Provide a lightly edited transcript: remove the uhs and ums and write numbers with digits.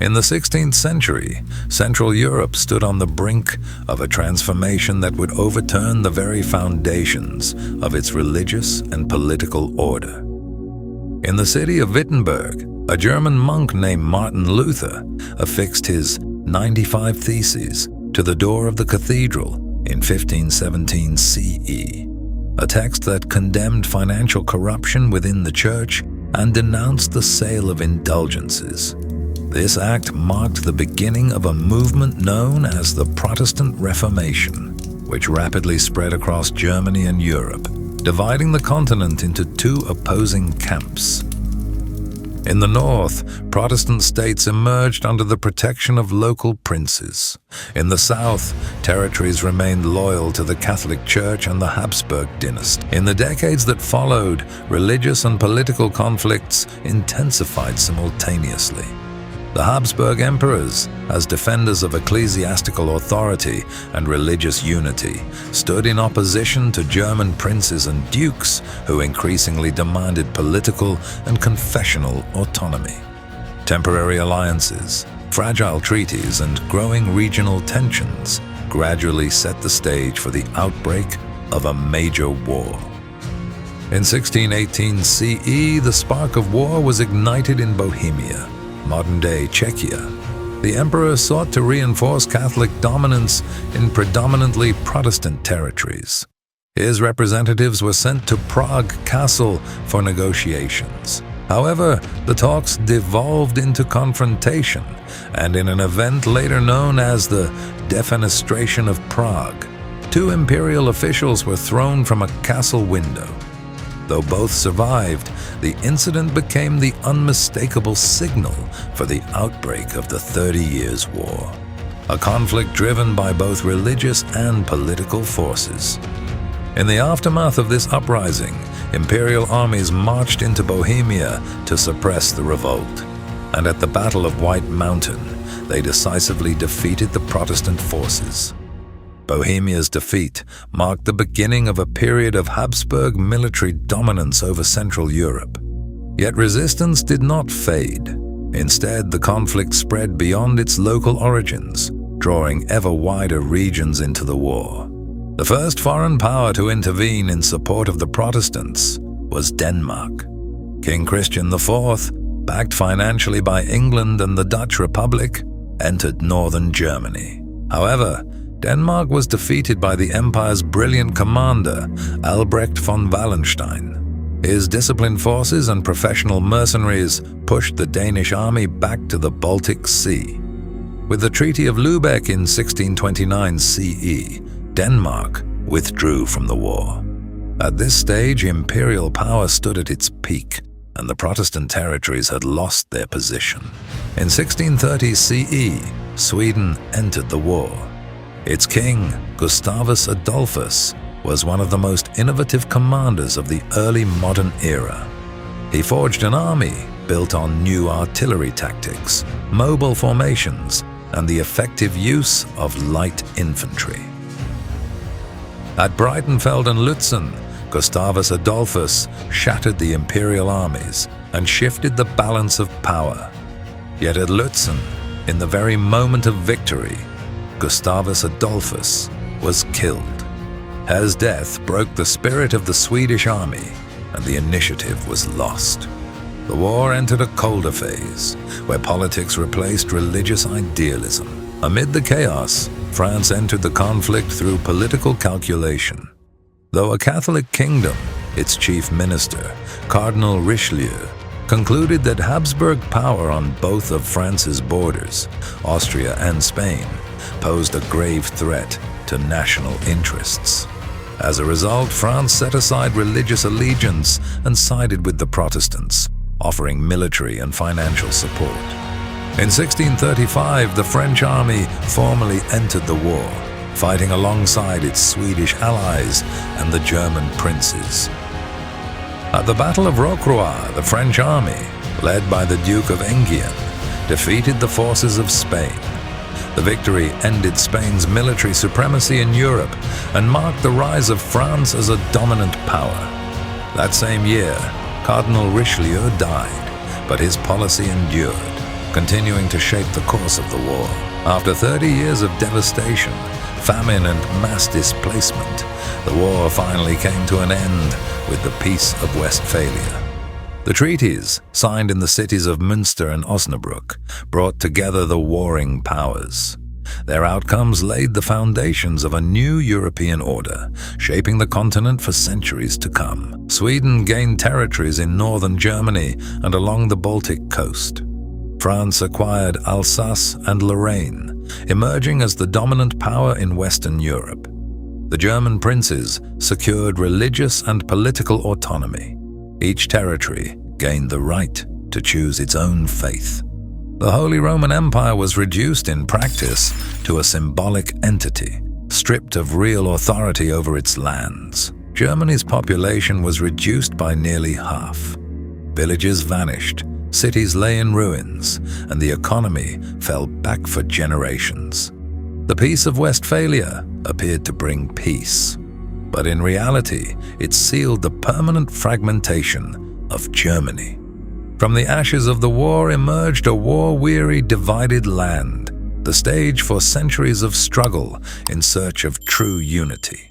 In the 16th century, Central Europe stood on the brink of a transformation that would overturn the very foundations of its religious and political order. In the city of Wittenberg, a German monk named Martin Luther affixed his 95 Theses to the door of the cathedral in 1517 CE, a text that condemned financial corruption within the church and denounced the sale of indulgences. This act marked the beginning of a movement known as the Protestant Reformation, which rapidly spread across Germany and Europe, dividing the continent into two opposing camps. In the north, Protestant states emerged under the protection of local princes. In the south, territories remained loyal to the Catholic Church and the Habsburg dynasty. In the decades that followed, religious and political conflicts intensified simultaneously. The Habsburg emperors, as defenders of ecclesiastical authority and religious unity, stood in opposition to German princes and dukes who increasingly demanded political and confessional autonomy. Temporary alliances, fragile treaties, and growing regional tensions gradually set the stage for the outbreak of a major war. In 1618 CE, the spark of war was ignited in Bohemia, modern-day Czechia. The emperor sought to reinforce Catholic dominance in predominantly Protestant territories. His representatives were sent to Prague Castle for negotiations. However, the talks devolved into confrontation, and in an event later known as the Defenestration of Prague, two imperial officials were thrown from a castle window. Though both survived, the incident became the unmistakable signal for the outbreak of the 30 Years' War, a conflict driven by both religious and political forces. In the aftermath of this uprising, imperial armies marched into Bohemia to suppress the revolt, and at the Battle of White Mountain, they decisively defeated the Protestant forces. Bohemia's defeat marked the beginning of a period of Habsburg military dominance over Central Europe. Yet resistance did not fade. Instead, the conflict spread beyond its local origins, drawing ever wider regions into the war. The first foreign power to intervene in support of the Protestants was Denmark. King Christian IV, backed financially by England and the Dutch Republic, entered northern Germany. However, Denmark was defeated by the empire's brilliant commander, Albrecht von Wallenstein. His disciplined forces and professional mercenaries pushed the Danish army back to the Baltic Sea. With the Treaty of Lübeck in 1629 CE, Denmark withdrew from the war. At this stage, imperial power stood at its peak, and the Protestant territories had lost their position. In 1630 CE, Sweden entered the war. Its king, Gustavus Adolphus, was one of the most innovative commanders of the early modern era. He forged an army built on new artillery tactics, mobile formations, and the effective use of light infantry. At Breitenfeld and Lützen, Gustavus Adolphus shattered the imperial armies and shifted the balance of power. Yet at Lützen, in the very moment of victory, Gustavus Adolphus was killed. His death broke the spirit of the Swedish army, and the initiative was lost. The war entered a colder phase, where politics replaced religious idealism. Amid the chaos, France entered the conflict through political calculation. Though a Catholic kingdom, its chief minister, Cardinal Richelieu, concluded that Habsburg power on both of France's borders, Austria and Spain, posed a grave threat to national interests. As a result, France set aside religious allegiance and sided with the Protestants, offering military and financial support. In 1635, the French army formally entered the war, fighting alongside its Swedish allies and the German princes. At the Battle of Rocroi, the French army, led by the Duke of Enghien, defeated the forces of Spain. The victory ended Spain's military supremacy in Europe and marked the rise of France as a dominant power. That same year, Cardinal Richelieu died, but his policy endured. continuing to shape the course of the war. After 30 years of devastation, famine and mass displacement, the war finally came to an end with the Peace of Westphalia. The treaties, signed in the cities of Münster and Osnabrück, brought together the warring powers. Their outcomes laid the foundations of a new European order, shaping the continent for centuries to come. Sweden gained territories in northern Germany and along the Baltic coast. France acquired Alsace and Lorraine, emerging as the dominant power in Western Europe. The German princes secured religious and political autonomy. Each territory gained the right to choose its own faith. The Holy Roman Empire was reduced in practice to a symbolic entity, stripped of real authority over its lands. Germany's population was reduced by nearly half. Villages vanished, cities lay in ruins, and the economy fell back for generations. The Peace of Westphalia appeared to bring peace, but in reality, it sealed the permanent fragmentation of Germany. From the ashes of the war emerged a war-weary, divided land, the stage for centuries of struggle in search of true unity.